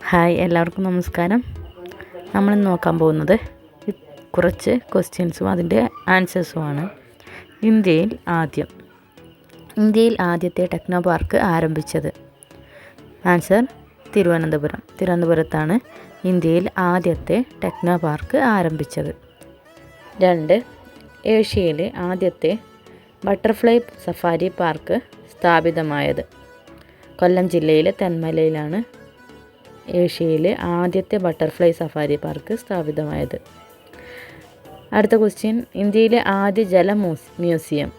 Hi, എല്ലാവർക്കും നമസ്കാരം. നമ്മളിന്ന് നോക്കാൻ പോകുന്നത് കുറച്ച് ക്വസ്റ്റ്യൻസും അതിൻ്റെ ആൻസേഴ്സുമാണ്. ഇന്ത്യയിൽ ആദ്യത്തെ ടെക്നോ പാർക്ക് ആരംഭിച്ചത്? ആൻസർ തിരുവനന്തപുരത്താണ് ഇന്ത്യയിൽ ആദ്യത്തെ ടെക്നോ പാർക്ക് ആരംഭിച്ചത്. 2. ഏഷ്യയിലെ ആദ്യത്തെ ബട്ടർഫ്ലൈ സഫാരി പാർക്ക് സ്ഥാപിതമായത്? കൊല്ലം ജില്ലയിലെ തെന്മലയിലാണ് ഏഷ്യയിലെ ആദ്യത്തെ ബട്ടർഫ്ലൈ സഫാരി പാർക്ക് സ്ഥാപിതമായത്. അടുത്ത ക്വസ്റ്റ്യൻ, ഇന്ത്യയിലെ ആദ്യ ജല മ്യൂസിയം?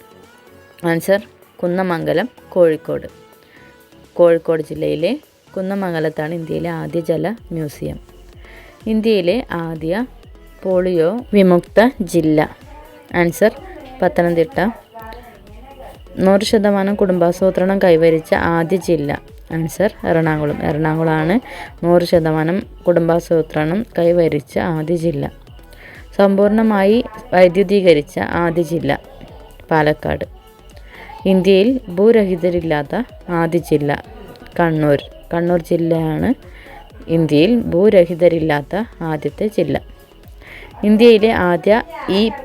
ആൻസർ കുന്നമംഗലം, കോഴിക്കോട് ജില്ലയിലെ കുന്നമംഗലത്താണ് ഇന്ത്യയിലെ ആദ്യ ജല മ്യൂസിയം. ഇന്ത്യയിലെ ആദ്യ പോളിയോ വിമുക്ത ജില്ല? ആൻസർ പത്തനംതിട്ട. 100% കുടുംബാസൂത്രണം കൈവരിച്ച ആദ്യ ജില്ല? ആൻസർ എറണാകുളമാണ് 100% കുടുംബാസൂത്രണം കൈവരിച്ച ആദ്യ ജില്ല. സമ്പൂർണ്ണമായി വൈദ്യുതീകരിച്ച ആദ്യ ജില്ല? പാലക്കാട്. ഇന്ത്യയിൽ ഭൂരഹിതരില്ലാത്ത ആദ്യ ജില്ല? കണ്ണൂർ ജില്ലയാണ് ഇന്ത്യയിൽ ഭൂരഹിതരില്ലാത്ത ആദ്യത്തെ ജില്ല. ഇന്ത്യയിലെ ആദ്യ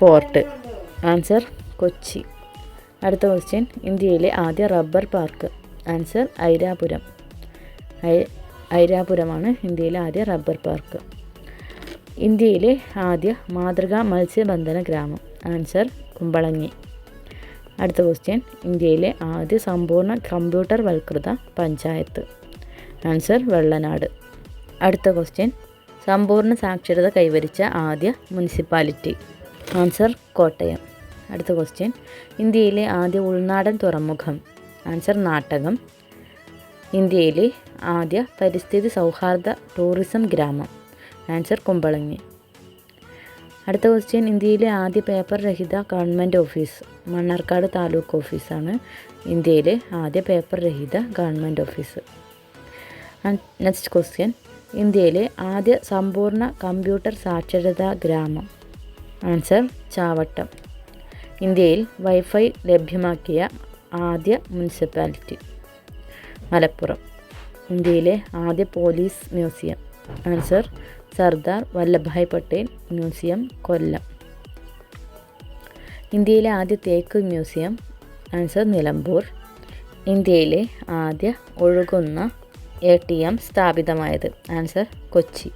പോർട്ട്? ആൻസർ കൊച്ചി. അടുത്ത ക്വസ്റ്റ്യൻ, ഇന്ത്യയിലെ ആദ്യ റബ്ബർ പാർക്ക്? ആൻസർ ഐരാപുരമാണ് ഇന്ത്യയിലെ ആദ്യ റബ്ബർ പാർക്ക്. ഇന്ത്യയിലെ ആദ്യ മാതൃകാ മത്സ്യബന്ധന ഗ്രാമം? ആൻസർ കുമ്പളങ്ങി. അടുത്ത ക്വസ്റ്റ്യൻ, ഇന്ത്യയിലെ ആദ്യ സമ്പൂർണ്ണ കമ്പ്യൂട്ടർ വൽകൃത പഞ്ചായത്ത്? ആൻസർ വെള്ളനാട്. അടുത്ത ക്വസ്റ്റ്യൻ, സമ്പൂർണ്ണ സാക്ഷരത കൈവരിച്ച ആദ്യ മുനിസിപ്പാലിറ്റി? ആൻസർ കോട്ടയം. അടുത്ത ക്വസ്റ്റ്യൻ, ഇന്ത്യയിലെ ആദ്യ ഉൾനാടൻ തുറമുഖം? ആൻസർ നാട്ടകം. ഇന്ത്യയിലെ ആദ്യ പരിസ്ഥിതി സൗഹാർദ്ദ ടൂറിസം ഗ്രാമം? ആൻസർ കുമ്പളങ്ങി. അടുത്ത ക്വസ്റ്റ്യൻ, ഇന്ത്യയിലെ ആദ്യ പേപ്പർ രഹിത ഗവൺമെൻറ് ഓഫീസ്? മണ്ണാർക്കാട് താലൂക്ക് ഓഫീസാണ് ഇന്ത്യയിലെ ആദ്യ പേപ്പർ രഹിത ഗവൺമെൻറ് ഓഫീസ്. നെക്സ്റ്റ് ക്വസ്റ്റ്യൻ, ഇന്ത്യയിലെ ആദ്യ സമ്പൂർണ്ണ കമ്പ്യൂട്ടർ സാക്ഷരതാ ഗ്രാമം? ആൻസർ ചാവട്ടം. ഇന്ത്യയിൽ വൈഫൈ ലഭ്യമാക്കിയ ആദ്യ മുനിസിപ്പാലിറ്റി? മലപ്പുറം. ഇന്ത്യയിലെ ആദ്യ police museum? Answer Sardar Vallabhbhai Patel museum, Kollam. ഇന്ത്യയിലെ ആദ്യ തേക്ക് മ്യൂസിയം? ആൻസർ നിലമ്പൂർ. ഇന്ത്യയിലെ ആദ്യ ഒഴുകുന്ന ATM സ്ഥാപിതമായത്? ആൻസർ കൊച്ചി.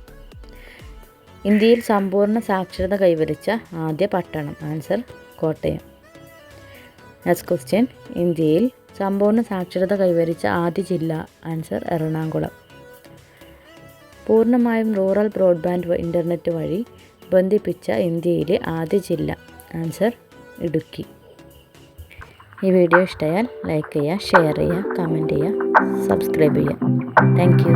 ഇന്ത്യയിൽ സമ്പൂർണ്ണ സാക്ഷരത കൈവരിച്ച ആദ്യ പട്ടണം? ആൻസർ കോട്ടയം. നെക്സ്റ്റ് ക്വസ്റ്റ്യൻ, ഇന്ത്യയിൽ സമ്പൂർണ്ണ സാക്ഷരത കൈവരിച്ച ആദ്യ ജില്ല? ആൻസർ എറണാകുളം. പൂർണ്ണമായും റൂറൽ ബ്രോഡ്ബാൻഡ് ഇൻ്റർനെറ്റ് വഴി ബന്ധിപ്പിച്ച ഇന്ത്യയിലെ ആദ്യ ജില്ല? ആൻസർ ഇടുക്കി. ഈ വീഡിയോ ഇഷ്ടമായാൽ ലൈക്ക് ചെയ്യുക, ഷെയർ ചെയ്യുക, കമൻറ്റ് ചെയ്യുക, സബ്സ്ക്രൈബ് ചെയ്യുക. Thank you.